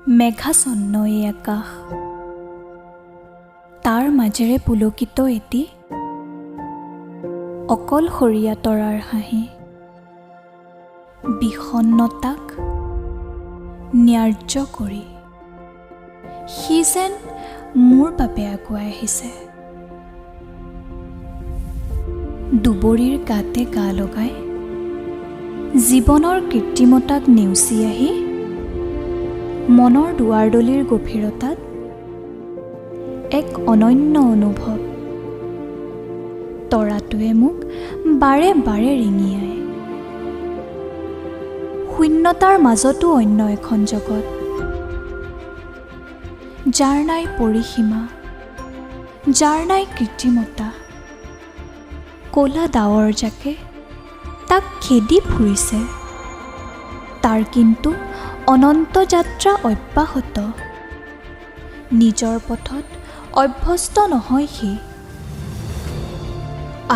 মেঘাছন্ন এই আকাশ, তাৰ মাজেৰে পুলকিত এটি অকলশৰীয়া তৰাৰ হাঁহি, বিষণ্ণতাক ন্যায্য কৰি সি যেন মোৰ বাবে আগুৱাই আহিছে। দুবৰিৰ গাতে গা লগাই জীৱনৰ কৃত্ৰিমতাক নেওচি আহি মনৰ দুৱাৰদলিৰ গভীৰতাত এক অনন্য অনুভৱ। তৰাটোৱে মোক বাৰে বাৰে ৰিঙিয়ায়। শূন্যতাৰ মাজতো অন্য এখন জগত, যাৰ নাই পৰিসীমা, যাৰ নাই কৃত্ৰিমতা। ক'লা ডাৱৰ জাকে তাক খেদি ফুৰিছে, তাৰ কিন্তু অনন্ত যাত্ৰা অব্যাহত। নিজৰ পথত অভ্যস্ত নহয় সি,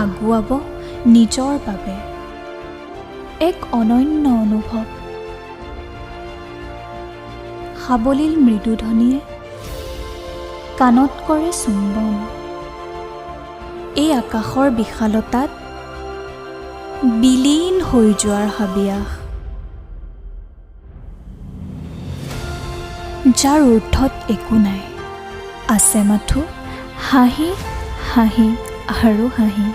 আগুৱাব নিজৰ বাবে এক অনন্য অনুভৱ। সাৱলীল মৃদুধ্বনিয়ে কাণত কৰে চুম্বন। এই আকাশৰ বিশালতাত বিলীন হৈ যোৱাৰ হাবিয়াস, যাৰ ঊৰ্ধত একো নাই, আছে মাথো হাঁহি হাঁহি আৰু হাঁহি।